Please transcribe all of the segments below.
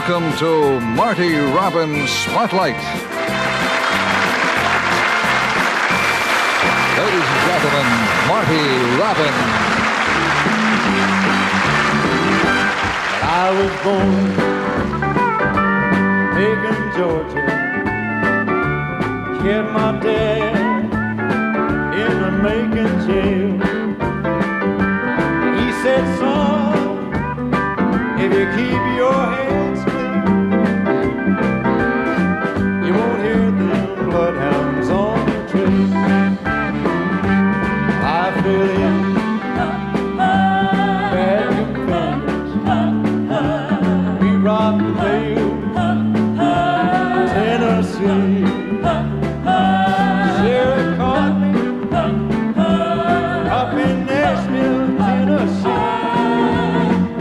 welcome to Marty Robbins Spotlight. Ladies and gentlemen, Marty Robbins. I was born in Macon, Georgia. Kept my dad in a Macon jail. He said, son, if you keep your head still, you won't hear them bloodhounds on the trail. I fell in bad companions. We robbed the mail, Tennessee. Sheriff caught me up in Nashville, Tennessee.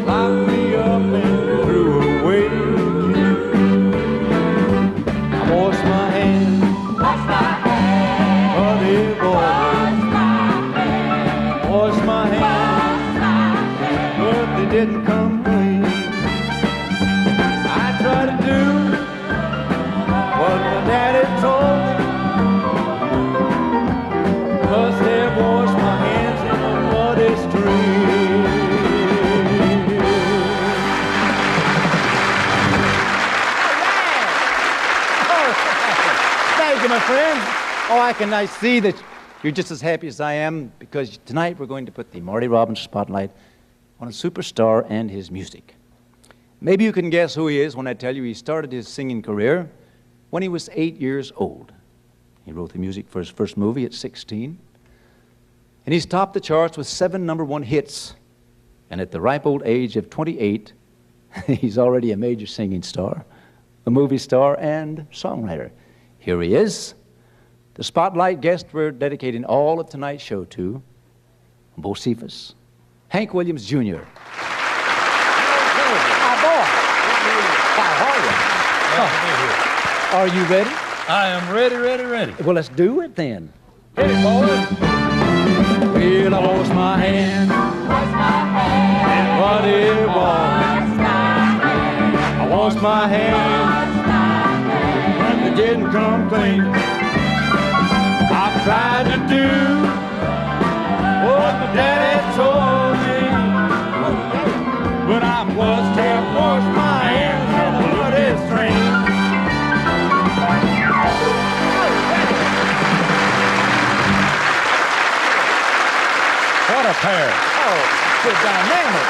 Locked me up and threw away the key. I washed my hands, buddy boy. Washed my hands, but they didn't come clean. I tried to do what my daddy told me. Must have washed my hands in a muddy stream. Thank you, my friend. Oh, I can see that you're just as happy as I am, because tonight we're going to put the Marty Robbins spotlight on a superstar and his music. Maybe you can guess who he is when I tell you he started his singing career when he was 8 years old. He wrote the music for his first movie at 16. And he's topped the charts with 7 #1 hits. And at the ripe old age of 28, he's already a major singing star, a movie star, and songwriter. Here he is, the spotlight guest we're dedicating all of tonight's show to, Bocephus, Hank Williams Jr. Are you ready? I am ready. Well, let's do it then. Hey, boys. Well, I washed my hands, buddy boy. I washed my hands, but they didn't come clean. I tried to do what my daddy told me, but I must have washed my hands in a bloody stream. What a pair. Oh, so dynamic.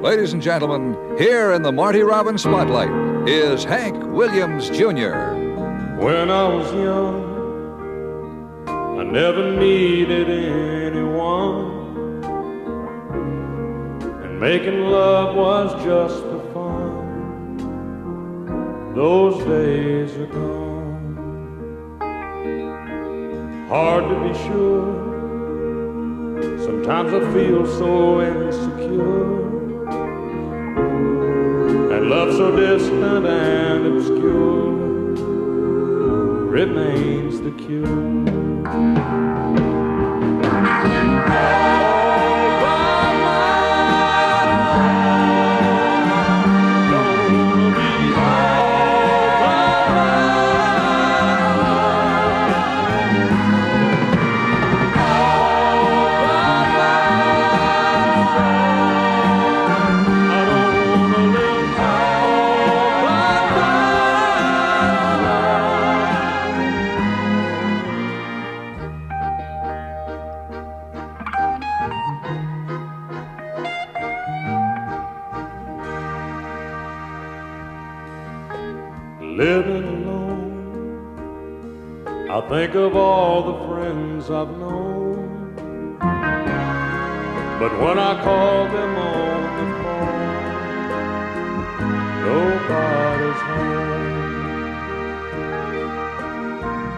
Ladies and gentlemen, here in the Marty Robbins Spotlight is Hank Williams Jr. When I was young, I never needed anyone, and making love was just for fun. Those days are gone. Hard to be sure, sometimes I feel so insecure, and love so distant and obscure remains the cure. Living alone, I think of all the friends I've known, but when I call them on the phone, nobody's home.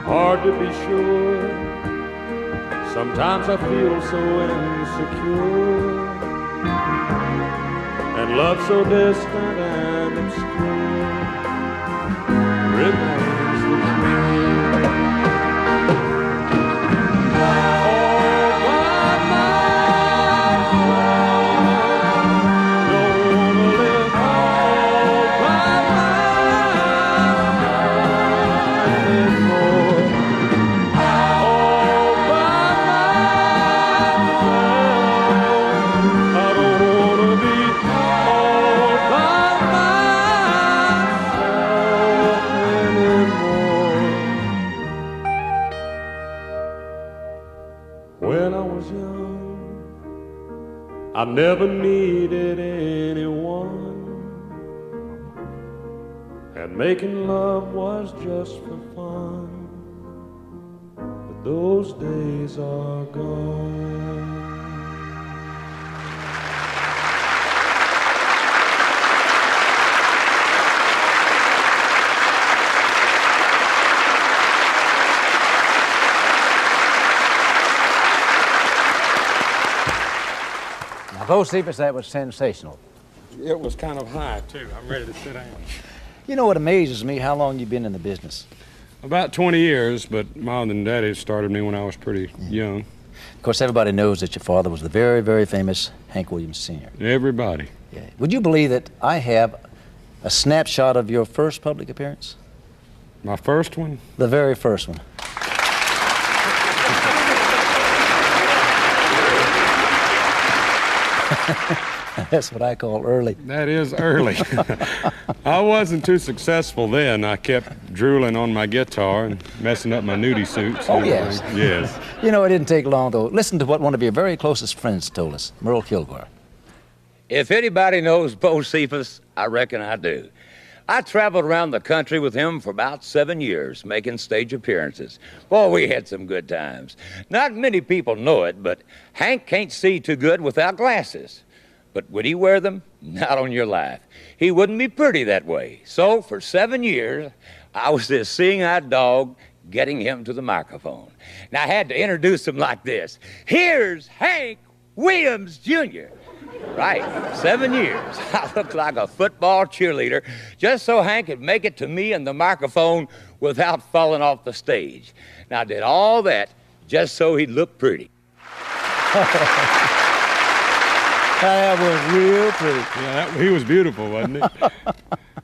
Hard to be sure, sometimes I feel so insecure, and love so distant and obscure remains the truth. Oh, never needed anyone, and making love was just for fun. But those days are gone. Bocephus, that was sensational. It was kind of high, too. I'm ready to sit down. You know what amazes me? How long you been in the business? About 20 years, but Mom and Daddy started me when I was pretty young. Of course, everybody knows that your father was the very, very famous Hank Williams Sr. Everybody. Yeah. Would you believe that I have a snapshot of your first public appearance? My first one? The very first one. That's what I call early. That is early. I wasn't too successful then. I kept drooling on my guitar and messing up my nudie suits. Oh, yes. Yes. You know, it didn't take long, though. Listen to what one of your very closest friends told us, Merle Kilgore. If anybody knows Bocephus, I reckon I do. I traveled around the country with him for about 7 years, making stage appearances. Boy, we had some good times. Not many people know it, but Hank can't see too good without glasses. But would he wear them? Not on your life. He wouldn't be pretty that way. So for 7 years, I was this seeing-eyed dog getting him to the microphone. Now, I had to introduce him like this. Here's Hank Williams, Jr. Right, 7 years. I looked like a football cheerleader just so Hank could make it to me and the microphone without falling off the stage. Now, I did all that just so he'd look pretty. That was real pretty. Yeah, he was beautiful, wasn't he?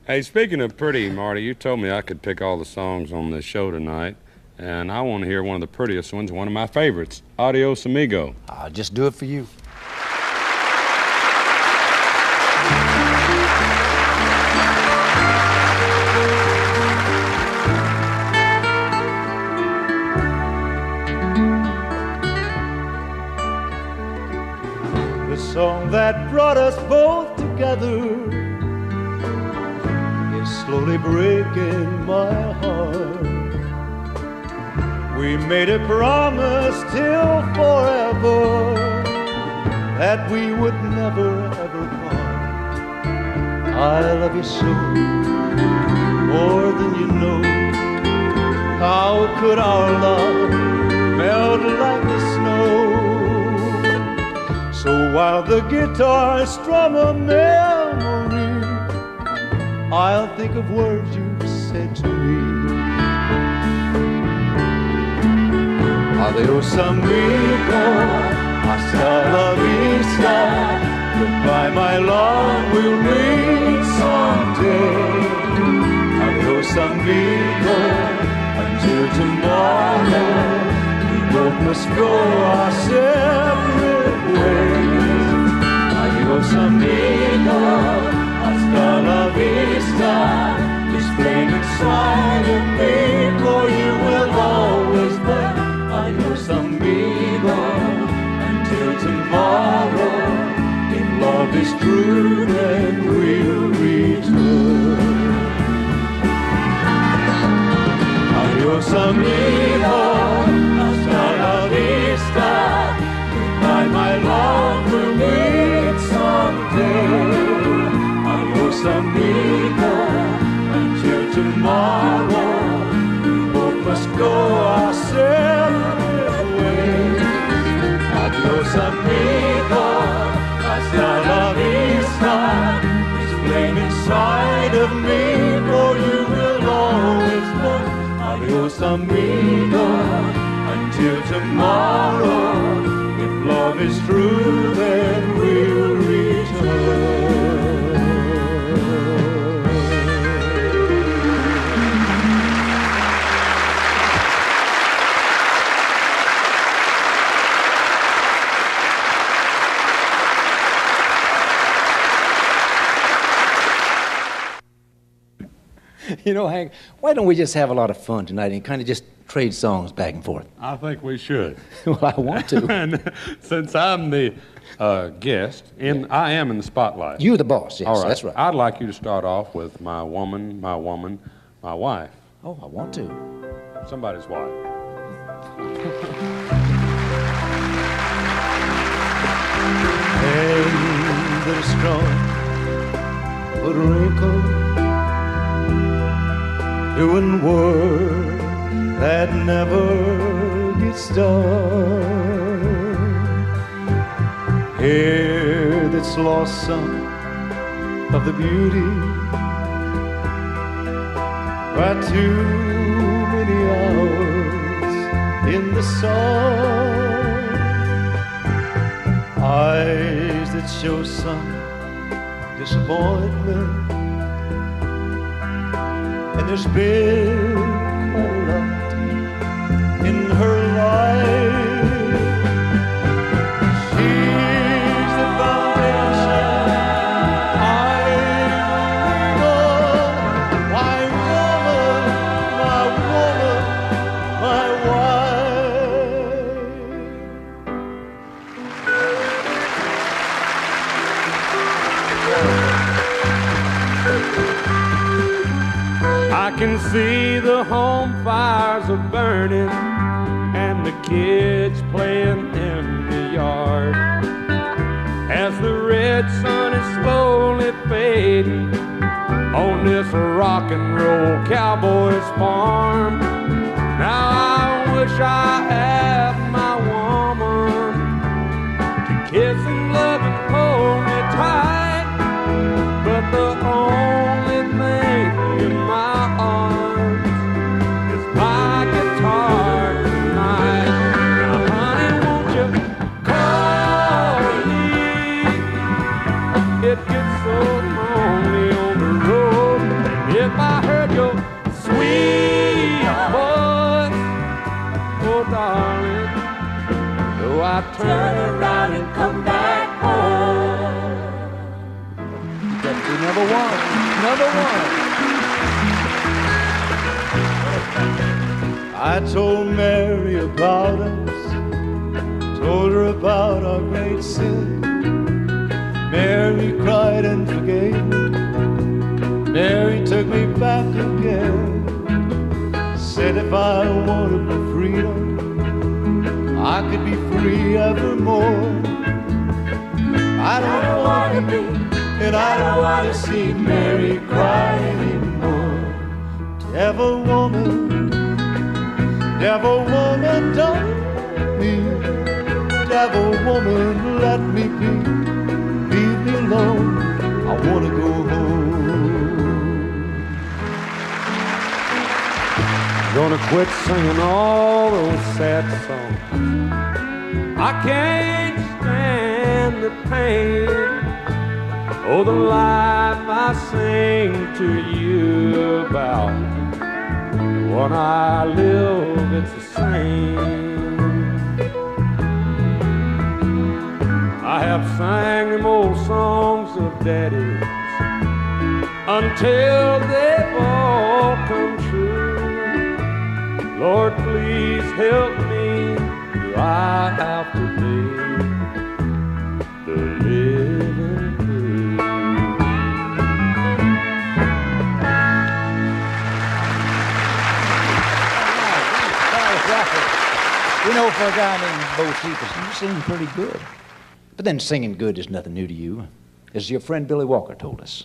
Hey, speaking of pretty, Marty, you told me I could pick all the songs on this show tonight, and I want to hear one of the prettiest ones, one of my favorites, Adios Amigo. I'll just do it for you. The song that brought us both together is slowly breaking my heart. We made a promise till forever that we would never ever part. I love you so, more than you know. How could our love melt like the snow? So while the guitars strum a memory, I'll think of words you said to me. Adios amigo, hasta la vista. Goodbye my love, we'll meet someday. Adios amigo, until tomorrow. We both must go our separate ways. Adios amigo, hasta la vista. This flame inside of me for you will always burn. Adios amigo, until tomorrow. If love is true, then we'll return. Adios amigo, hasta la vista. Goodbye my love, we'll meet someday. Adios amigo, until tomorrow. We both must go our separate ways. Adios amigo, hasta la vista. This flame inside of me for you will always burn. Adios amigo, until tomorrow. If love is true, then we'll return. You know, Hank, why don't we just have a lot of fun tonight and kind of just trade songs back and forth? I think we should. Well, I want to. And since I'm the guest. I am in the spotlight. You're the boss, yes, All right. that's right. I'd like you to start off with my woman, my wife. Oh, I want to. Somebody's wife. Hand that is strong, but wrinkled, doing work that never gets done. Hair that's lost some of the beauty by too many hours in the sun. Eyes that show some disappointment, and there's been quite a lot in her life. She's the foundation I lean on. My woman, my woman, my wife. I can see the home fires are burning and the kids playing in the yard as the red sun is slowly fading on this rock and roll cowboy's farm. Now I wish I had my woman to kiss and love and hold me tight, but the only thing in my arms is my guitar tonight. Now, honey, won't you call me? It gets so lonely on the road, and if I heard your sweet voice, oh darling, though I turn around and come back home. That'd be number one. Number one. I told Mary about us, told her about our great sin. Mary cried and forgave me. Mary took me back again. Said if I wanted my freedom, I could be free evermore. I don't want to be, and I don't want to see Mary cry anymore. Devil woman, don't me. Devil woman, let me be. Leave me alone, I want to go home. Gonna quit singing all those sad songs. I can't stand the pain. Oh, the life I sing to you about, the one I live, it's the same. I have sang them old songs of daddies until they've all come true. Lord, please help me. Do I have to be the living proof? You know, for a guy named Bo Cephas, you sing pretty good. But then singing good is nothing new to you, as your friend Billy Walker told us.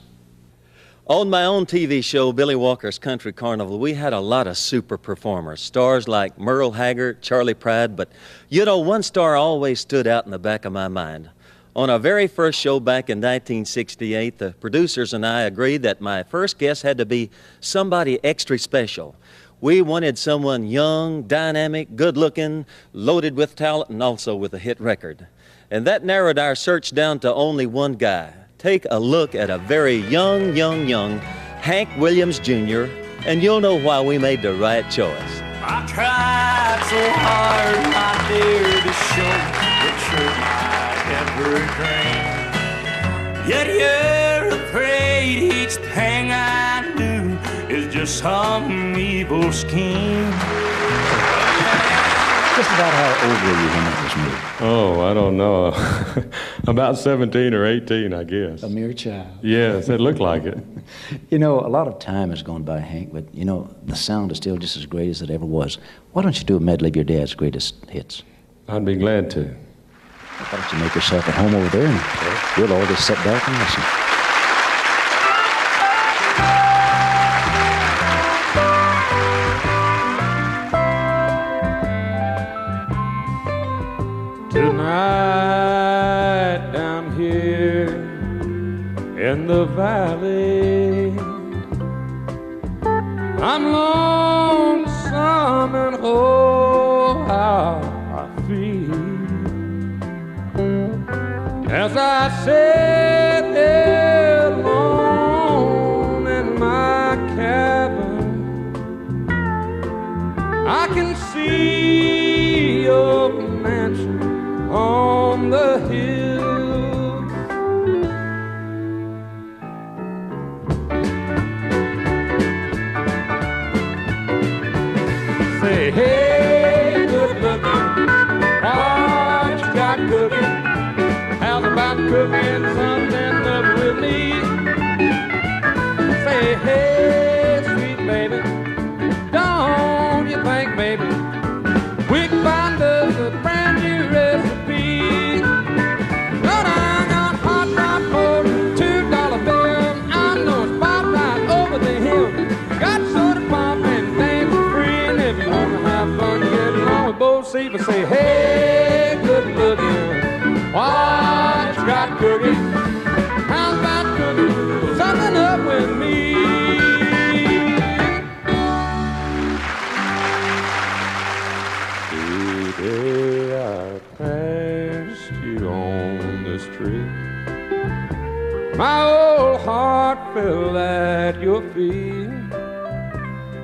On my own TV show, Billy Walker's Country Carnival, we had a lot of super performers, stars like Merle Haggard, Charlie Pride, but you know, one star always stood out in the back of my mind. On our very first show back in 1968, the producers and I agreed that my first guest had to be somebody extra special. We wanted someone young, dynamic, good-looking, loaded with talent, and also with a hit record. And that narrowed our search down to only one guy. Take a look at a very young Hank Williams Jr., and you'll know why we made the right choice. I tried so hard, my dear, to show the truth my every dream. Yet you're afraid each thing I do is just some evil scheme. Just about how old were you when that was made? Oh, I don't know. About 17 or 18, I guess. A mere child. Yes, it looked like it. You know, a lot of time has gone by, Hank, but, you know, the sound is still just as great as it ever was. Why don't you do a medley of your dad's greatest hits? I'd be glad to. Why don't you make yourself at home over there, and we'll all just sit back and listen. Tonight down here in the valley, I'm lonesome and oh how I feel as I sit there alone in my cabin. I can see your mansion on the hill. Say, hey, good looking, what you got cooking? How's about cooking something up with me? Say, hey, sweet baby, don't you think, baby, we can find us a brand new recipe? Got hot rod for $2 bill. I know a spot right over the hill. Got soda pop and dancing free. And if you wanna have fun, get along with both seats. But say, hey, good looking, what you got cooking? How's about cooking something up with me? Today I passed you on the street. My old heart fell at your feet.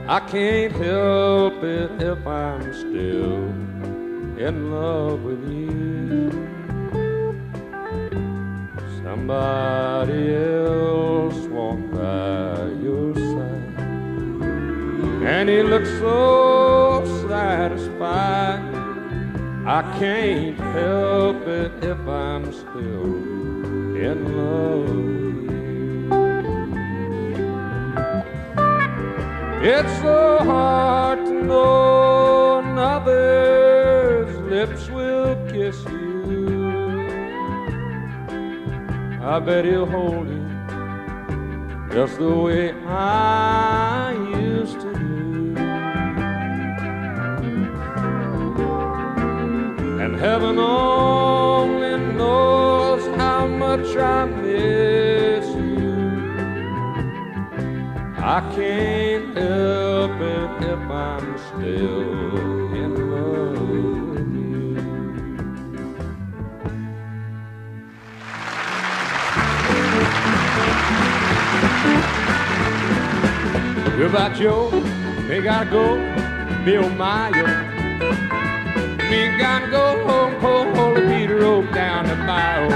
I can't help it if I'm still in love with you. Somebody else walked by your side, and he looked so satisfied. I can't help it if I'm still in love with you. It's so hard to know another's lips will kiss you. I bet he'll hold you just the way I used to do. And heaven only knows how much I miss you. I can't help it if I'm still in love with you. About Joe, they gotta go, Bill Meyer. Me gotta go home, poor Holy Peter Oak down the bayou.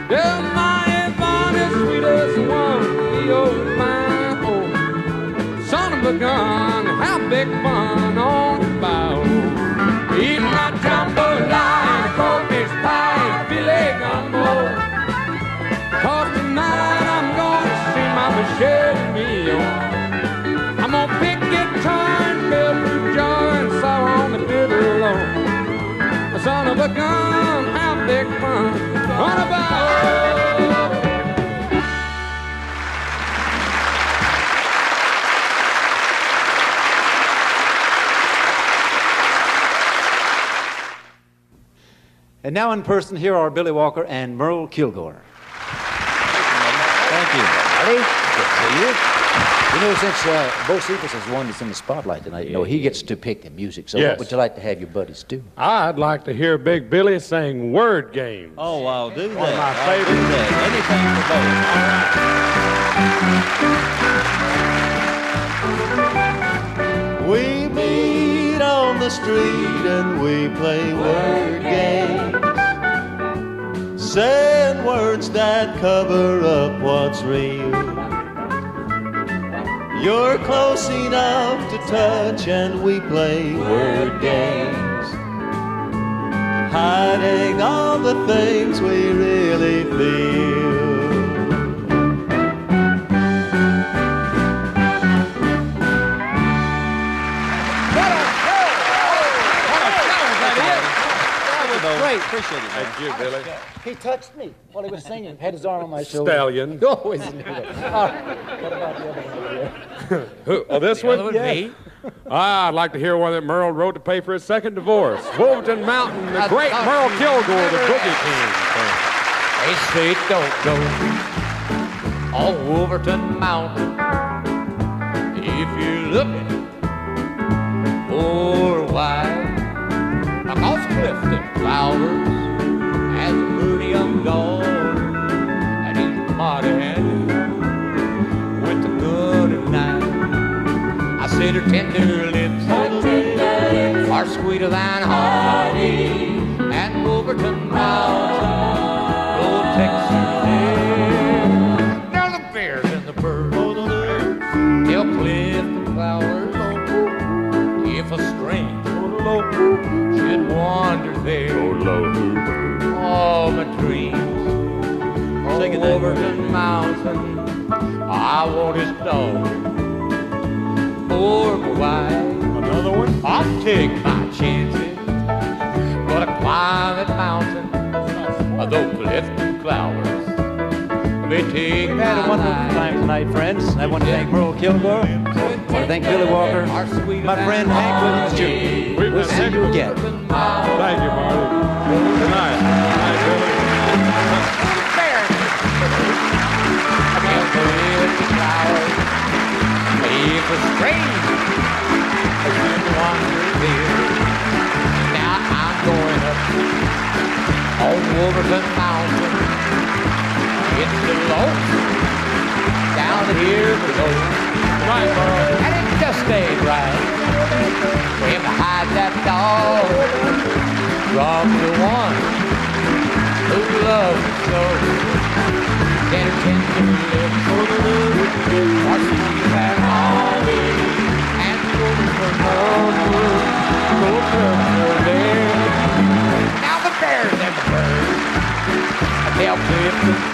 Bill Meyer, finest, sweetest one, the old my home. Son of a gun, how big fun on the bayou. Eating my jambalaya, cold mixed pie, and filet gumbo. 'Cause tonight I'm gonna see my Michelle meal. I'm gonna pick guitar and fill through jar and sour on the bitter low. Son of a gun, how big fun on a bow. And now in person, here are Billy Walker and Merle Kilgore. Thank you. Marty, good to see you. You know, since Bo Cephas is the one that's in the spotlight tonight, you know, he gets to pick the music. So Yes. what would you like to have your buddies do? I'd like to hear Big Billy sing Word Games. Oh, I'll do that. One of my I'll favorites. do that. Anything for both. We meet on the street and we play word games, saying words that cover up what's real. You're close enough to touch and we play word games. hiding all the things we really feel. Great, appreciate it. Thank you, Billy. He touched me while he was singing. Had his arm on my shoulder. Stallion. Oh, isn't he? All right. What about the other one over here? Oh, this one? Me? I'd like to hear one that Merle wrote to pay for his second divorce. Wolverton Mountain, the great Merle Kilgore, the Boogie King. They say don't go on Wolverton Mountain if you're looking for a wife. Across Clifton Flowers has a pretty young dog, and he's Marty with the good at night. I said her tender lips are sweeter than honey, and Wolverton Mountain, old Texas air. Now the bears and the birds, they'll Clifton Flowers. If a strange should wander there, all my dreams on Wolverton Mountain. I want his dog for my wife. Another one? I'll take my chances, but I climb that mountain. Those Clifton Flowers, they take We've had a wonderful my time tonight, friends. I want to thank Merle Kilgore. I want to thank Billy Walker. My friend Hank Williams Jr. We'll see you again. Thank you, Marty. Good night. Good night, Billy. If a strange should wander there, now I'm going up on Wolverton Mountain. It's the lonesome down here below. Right, Merle. And it just ain't right for him to hide that dog from the one who loves him so. Then her tender lips are sweeter than honey, and now the bears and the birds, they'll Clifton